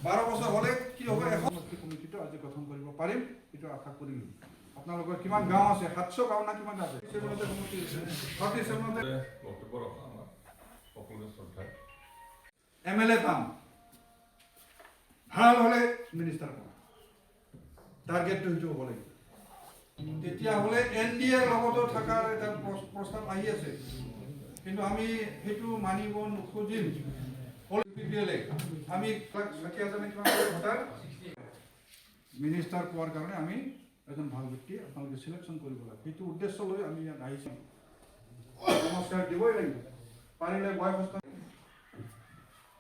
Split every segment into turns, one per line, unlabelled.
12 বছৰ হলে কি হ'ব এখন কমিটিটো আজি গঠন কৰিব পাৰিম এইটো আশা কৰিলো আপোনালোকৰ কিমান গাঁও আছে 700 গাঁও না কিমান আছে সেগুলোতে কমিটি আছে সেগুলোতে
বক্তব্য ৰাখা আমাৰ সকলো শ্ৰদ্ধা
এমএলএ পাম ভাল হলে মিনিষ্টাৰ পাম টাৰ্গেটটো হিটো হ'ব লাগিব তেতিয়া হলে এনডিএৰ লগতো থাকাৰ এটা প্ৰস্তাৱ আহি আছে কিন্তু আমি হেতু মানিব নোখোজিম আমি 60,000 কিমান ভোটাৰ মিনিষ্টাৰ পোৱাৰ কাৰণে আমি এজন ভাল ব্যক্তি আপোনালোকে সিলেকশন কৰিব লাগে হেতু উদ্দেশ্য লৈ আমি ইয়াত আহিছো নমস্কাৰ দিবই লাগিব পাৰিলে বয়সস্থ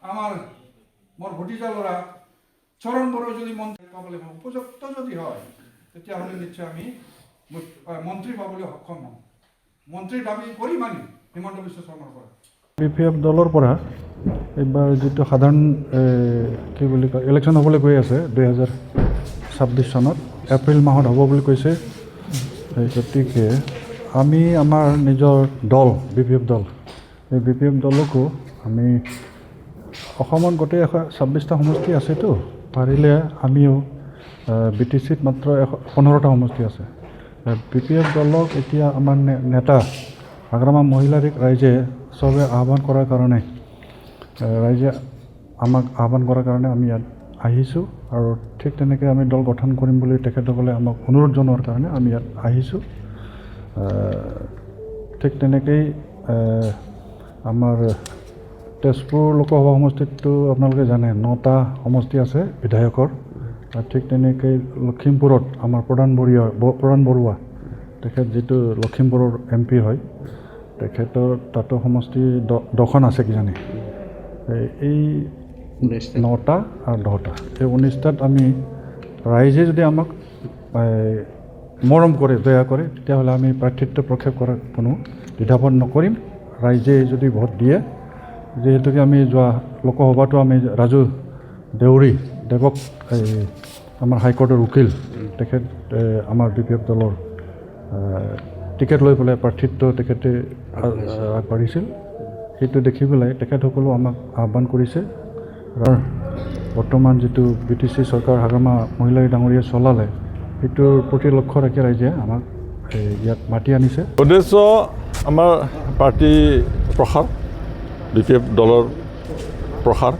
আমাৰ মোৰ ভতিজা ল'ৰা চৰণ বড়ো যদি মন্ত্ৰী পাবলৈ উপযুক্ত যদি হয় তেতিয়াহ'লে নিশ্চয় আমি মন্ত্ৰী পাবলৈ সক্ষম হম মন্ত্ৰীৰ দাবী কৰি মানি হিমন্ত বিশ্ব শৰ্মাৰ পৰা
বিপিএফ দলৰ পৰা এইবাৰ যেটো সাধাৰণ কি বুলি কয় ইলেকশ্যন হ'বলৈ গৈ আছে 2026 চনত এপ্ৰিল মাহত হ'ব বুলি কৈছে গতিকে আমি আমাৰ নিজৰ দল বিপিএফ দল এই বিপিএফ দলকো আমি অসমত গোটেই 26টা সমষ্টি আছেতো পাৰিলে আমিও বিটিচিত মাত্ৰ 15টা সমষ্টি আছে বিপিএফ দলক এতিয়া আমাৰ নেতা আগ্ৰামা মহিলাৰ ৰাইজে সবে আহ্বান কৰাৰ কাৰণে ৰাইজে আমাক আহ্বান কৰাৰ কাৰণে আমি ইয়াত আহিছোঁ আৰু ঠিক তেনেকৈ আমি দল গঠন কৰিম বুলি তেখেতসকলে আমাক অনুৰোধ জনোৱাৰ কাৰণে আমি ইয়াত আহিছোঁ ঠিক তেনেকৈ আমাৰ তেজপুৰ লোকসভা সমষ্টিটো আপোনালোকে জানে 9টা সমষ্টি আছে বিধায়কৰ ঠিক তেনেকৈ লখিমপুৰত আমাৰ প্ৰধান বৰুৱা তেখেত যেটো লখিমপুৰৰ MP হয় তেখেতৰ তাতো সমষ্টি 10খন আছে কিজানি এই 9টা আৰু 10টা এই 19টাত আমি ৰাইজে যদি আমাক মৰম কৰে দয়া কৰে তেতিয়াহ'লে আমি প্ৰাৰ্থিত্ব প্ৰক্ষেপ কৰাৰ কোনো দ্বিধাবোধ নকৰিম ৰাইজে যদি ভোট দিয়ে যেহেতুকে আমি যোৱা লোকসভাটো আমি ৰাজু দেৱক আমাৰ হাইকোৰ্টৰ উকিল তেখেত আমাৰ বিপিএফ দলৰ টিকেট লৈ পেলাই প্ৰাৰ্থিত্ব তেখেতে আগবাঢ়িছিল সেইটো দেখি পেলাই তেখেতসকলেও আমাক আহ্বান কৰিছে বৰ্তমান যেটো বিটিচি চৰকাৰ হাগ্ৰামা মহিলা ডাঙৰীয়া চলালে সেইটোৰ প্ৰতি লক্ষ্য ৰাখি ৰাইজে আমাক ইয়াত মাতি আনিছে
উদ্দেশ্য আমাৰ পাৰ্টি প্ৰসাৰ বিপিএফ দলৰ প্ৰসাৰ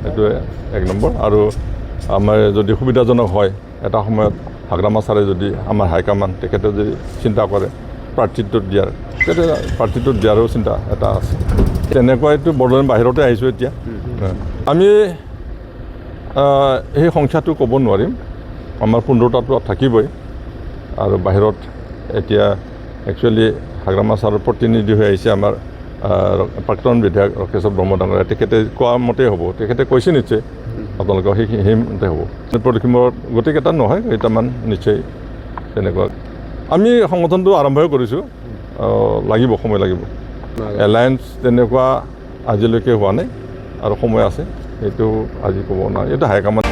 এইটোৱে 1 নম্বৰ আৰু আমাৰ যদি সুবিধাজনক হয় এটা সময়ত হাগ্ৰামা ছাৰে যদি আমাৰ হাইকমাণ্ড তেখেতে যদি চিন্তা কৰে প্ৰাৰ্থিত্ব দিয়াৰ তেতিয়া প্ৰাৰ্থিত্ব দিয়াৰো চিন্তা এটা আছে তেনেকুৱাইতো বৰ্তমান বাহিৰতে আহিছোঁ এতিয়া আমি এই সংখ্যাটো ক'ব নোৱাৰিম আমাৰ 15টাটো থাকিবই আৰু বাহিৰত এতিয়া একচুৱেলি হাগ্ৰামা ছাৰৰ প্ৰতিনিধি হৈ আহিছে আমাৰ প্ৰাক্তন বিধায়ক ৰকেশ্বৰ ব্ৰহ্ম ডাঙৰীয়া তেখেতে কোৱা মতেই হ'ব তেখেতে কৈছে নিশ্চয় আপোনালোকৰ সেইমতে হ'ব পদক্ষেপত গোটেইকেইটা নহয় কেইটামান নিশ্চয় তেনেকুৱা আমি সংগঠনটো আৰম্ভই কৰিছোঁ লাগিব সময় লাগিব এলায়েন্স তেনেকুৱা আজিলৈকে হোৱা নাই আৰু সময় আছে এইটো আজি ক'ব নোৱাৰি এইটো হাইকমাণ্ড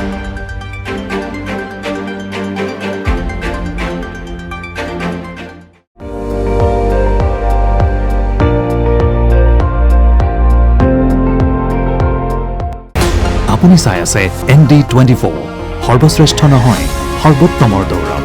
আপুনি চাই আছে ND24 সৰ্বশ্ৰেষ্ঠ নহয় সৰ্বোত্তমৰ দৌৰা